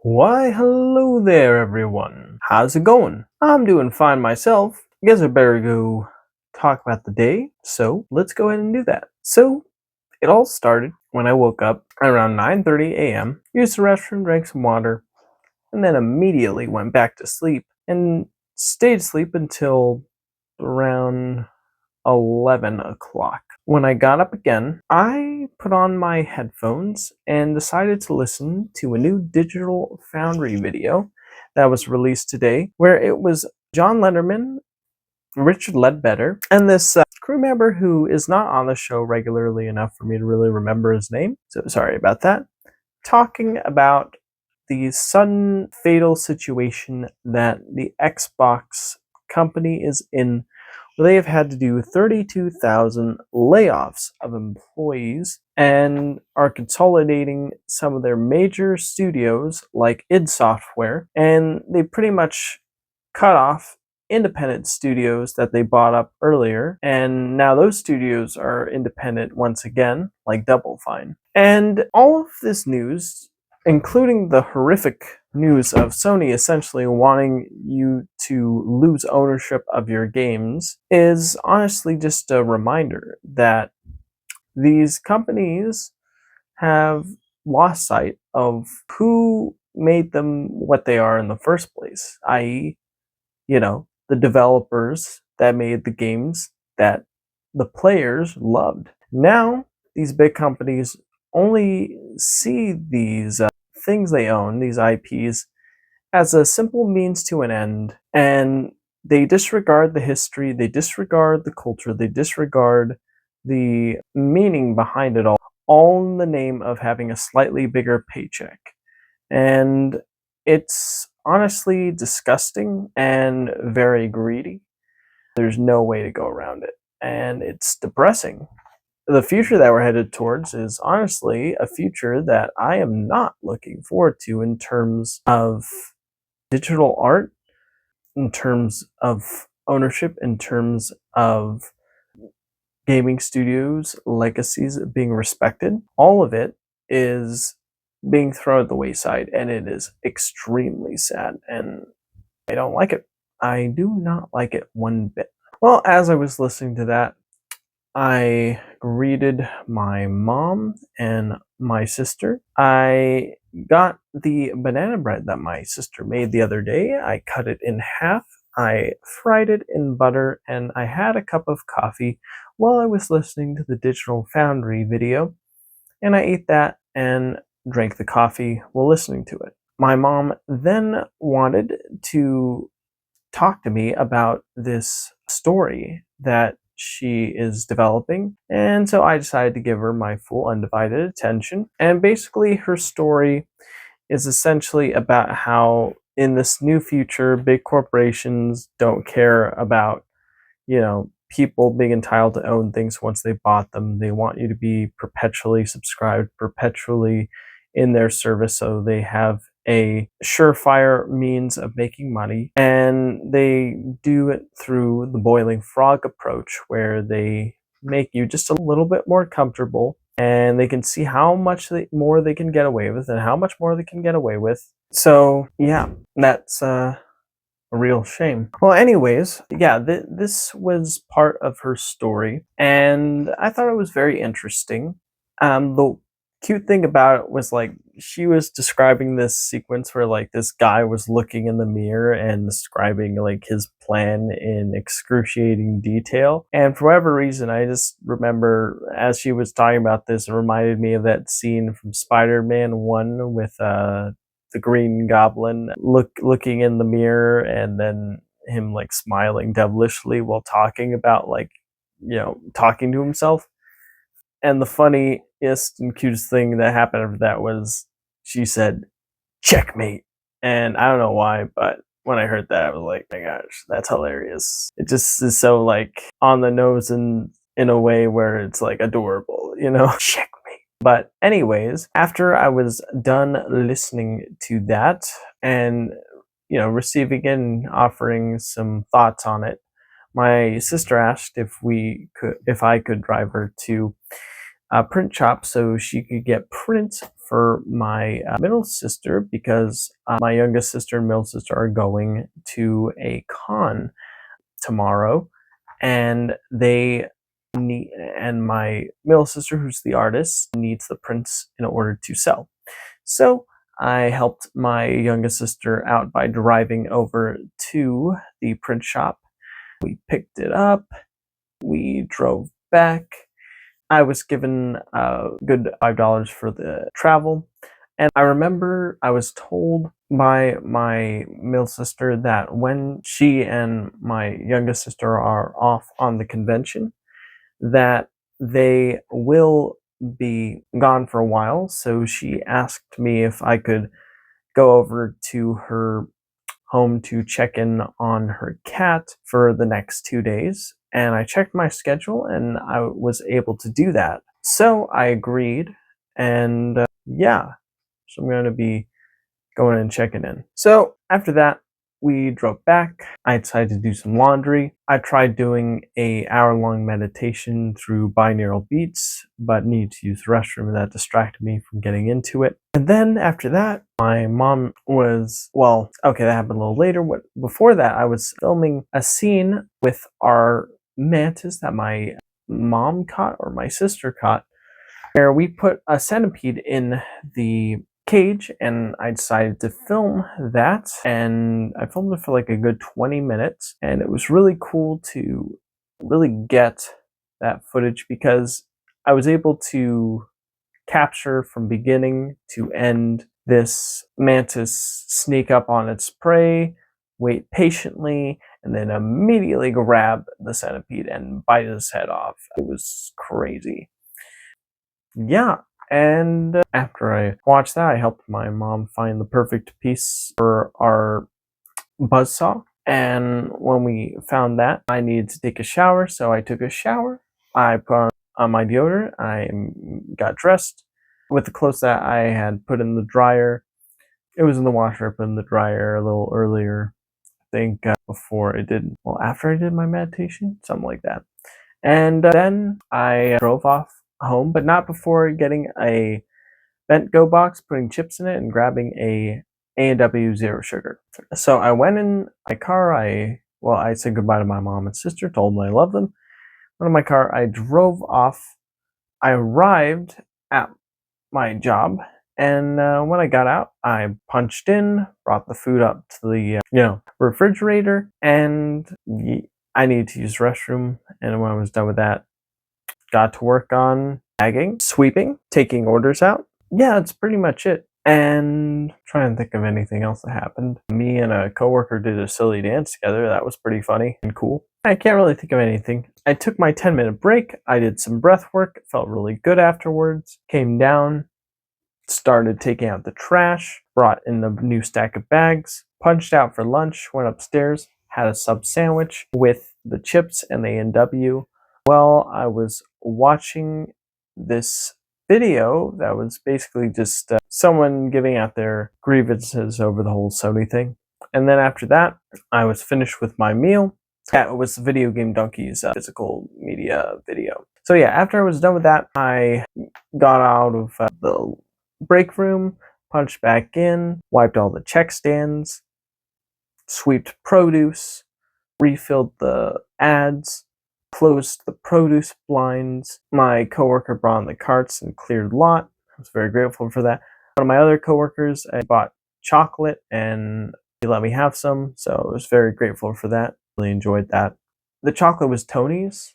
Why, hello there, everyone. How's it going? I'm doing fine myself. Guess I better go talk about the day, so let's go ahead and do that. So, it all started when I woke up around 9:30 a.m., used the restroom, drank some water, and then immediately went back to sleep and stayed asleep until around 11 o'clock. When I got up again, I put on my headphones and decided to listen to a new Digital Foundry video that was released today, where it was John Lenderman, Richard Ledbetter, and this crew member who is not on the show regularly enough for me to really remember his name, so sorry about that, talking about the sudden fatal situation that the Xbox company is in. They have had to do 32,000 layoffs of employees and are consolidating some of their major studios like id Software, and they pretty much cut off independent studios that they bought up earlier, and now those studios are independent once again, like Double Fine. And all of this news, including the horrific news of Sony essentially wanting you to lose ownership of your games, is honestly just a reminder that these companies have lost sight of who made them what they are in the first place, i.e., the developers that made the games that the players loved. Now, these big companies only see these things they own, these IPs, as a simple means to an end, and they disregard the history, they disregard the culture, they disregard the meaning behind it all in the name of having a slightly bigger paycheck. And it's honestly disgusting and very greedy. There's no way to go around it, and it's depressing. The future that we're headed towards is honestly a future that I am not looking forward to in terms of digital art, in terms of ownership, in terms of gaming studios' legacies being respected. All of it is being thrown at the wayside, and it is extremely sad, and I don't like it. I do not like it one bit. Well, as I was listening to that, I greeted my mom and my sister. I got the banana bread that my sister made the other day. I cut it in half. I fried it in butter, and I had a cup of coffee while I was listening to the Digital Foundry video, and I ate that and drank the coffee while listening to it. My mom then wanted to talk to me about this story that she is developing, and so I decided to give her my full undivided attention. And basically, her story is essentially about how in this new future, big corporations don't care about, people being entitled to own things once they bought them. They want you to be perpetually subscribed, perpetually in their service, so they have a surefire means of making money, and they do it through the boiling frog approach, where they make you just a little bit more comfortable, and they can see how much more they can get away with and how much more they can get away with. So yeah, that's a real shame. Well, anyways, yeah, this was part of her story, and I thought it was very interesting. The cute thing about it was like she was describing this sequence where like this guy was looking in the mirror and describing like his plan in excruciating detail. And for whatever reason, I just remember as she was talking about this, it reminded me of that scene from Spider-Man 1 with the Green Goblin looking in the mirror, and then him like smiling devilishly while talking about like talking to himself. And the funniest and cutest thing that happened after that was she said checkmate, and I don't know why, but when I heard that I was like, my gosh, that's hilarious. It just is so like on the nose and in a way where it's like adorable, checkmate. But anyways, after I was done listening to that and receiving it and offering some thoughts on it, my sister asked if I could drive her to a print shop so she could get prints for my middle sister because my youngest sister and middle sister are going to a con tomorrow, and and my middle sister, who's the artist, needs the prints in order to sell. So I helped my youngest sister out by driving over to the print shop. We picked it up, we drove back. I was given a good $5 for the travel. And I remember I was told by my middle sister that when she and my youngest sister are off on the convention, that they will be gone for a while. So she asked me if I could go over to her home to check in on her cat for the next 2 days. And I checked my schedule and I was able to do that. So I agreed. And yeah, so I'm going to be going and checking in. So after that, we drove back. I decided to do some laundry. I tried doing a hour-long meditation through binaural beats, but needed to use the restroom, and that distracted me from getting into it. And then after that, my mom was, well, okay, that happened a little later. Before that, I was filming a scene with our mantis that my mom caught, or my sister caught, where we put a centipede in the cage, and I decided to film that, and I filmed it for like a good 20 minutes, and it was really cool to really get that footage because I was able to capture from beginning to end this mantis sneak up on its prey, wait patiently, and then immediately grab the centipede and bite its head off. It was crazy. Yeah, and after I watched that, I helped my mom find the perfect piece for our buzzsaw. And when we found that, I needed to take a shower, so I took a shower. I put on my deodorant. I got dressed with the clothes that I had put in the dryer. It was in the washer. I put in the dryer a little earlier, I think, after I did my meditation, something like that. And then I drove off home, but not before getting a bent go box, putting chips in it, and grabbing a A&W Zero Sugar. So I went in my car. I said goodbye to my mom and sister, told them I love them. Went in my car. I drove off. I arrived at my job, and when I got out, I punched in, brought the food up to the refrigerator, and I needed to use the restroom. And when I was done with that, got to work on bagging, sweeping, taking orders out. Yeah, that's pretty much it. And trying to think of anything else that happened. Me and a coworker did a silly dance together. That was pretty funny and cool. I can't really think of anything. I took my 10-minute break. I did some breath work. Felt really good afterwards. Came down, started taking out the trash, brought in the new stack of bags, punched out for lunch, went upstairs, had a sub sandwich with the chips and the A&W. While I was watching this video that was basically just someone giving out their grievances over the whole Sony thing. And then after that, I was finished with my meal. That was Video Game Donkey's physical media video. So yeah, after I was done with that, I got out of the break room, punched back in, wiped all the check stands, sweeped produce, refilled the ads, closed the produce blinds. My coworker brought in the carts and cleared the lot. I was very grateful for that. One of my other coworkers bought chocolate and he let me have some, so I was very grateful for that. Really enjoyed that. The chocolate was Tony's,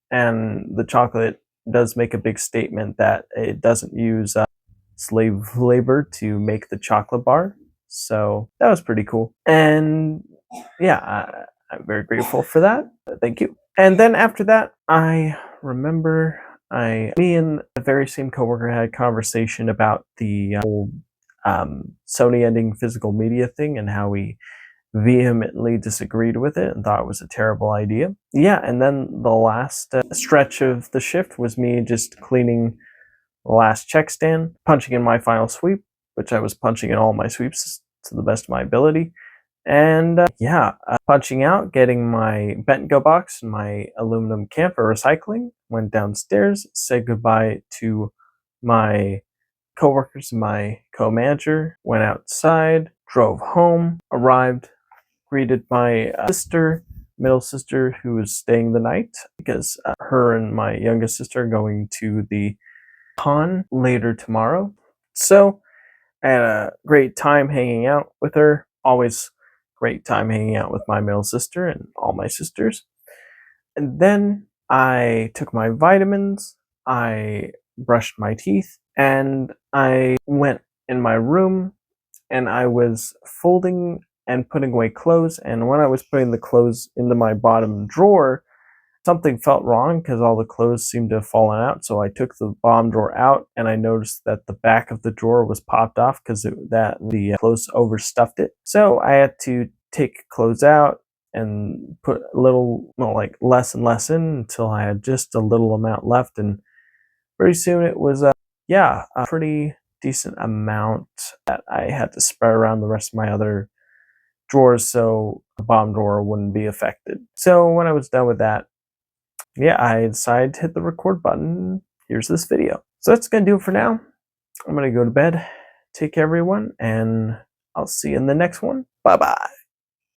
and the chocolate does make a big statement that it doesn't use slave labor to make the chocolate bar, so that was pretty cool. And yeah, I'm very grateful for that. Thank you. And then after that, I remember me and the very same coworker had a conversation about the whole Sony ending physical media thing and how we vehemently disagreed with it and thought it was a terrible idea. Yeah, and then the last stretch of the shift was me just cleaning the last check stand, punching in my final sweep, which I was punching in all my sweeps to the best of my ability. And punching out, getting my bent go box and my aluminum can for recycling, went downstairs, said goodbye to my coworkers and my co-manager, went outside, drove home, arrived, greeted my middle sister, who was staying the night because her and my youngest sister are going to the con later tomorrow. So I had a great time hanging out with her. Always great time hanging out with my middle sister and all my sisters. And then I took my vitamins, I brushed my teeth, and I went in my room and I was folding and putting away clothes. And when I was putting the clothes into my bottom drawer, something felt wrong because all the clothes seemed to have fallen out. So I took the bottom drawer out and I noticed that the back of the drawer was popped off because the clothes overstuffed it. So I had to take clothes out and put a little, like less and less in until I had just a little amount left. And pretty soon it was, a pretty decent amount that I had to spread around the rest of my other drawers so the bottom drawer wouldn't be affected. So when I was done with that, I decided to hit the record button. Here's this video. So that's going to do it for now. I'm going to go to bed. Take care, everyone, and I'll see you in the next one. Bye-bye.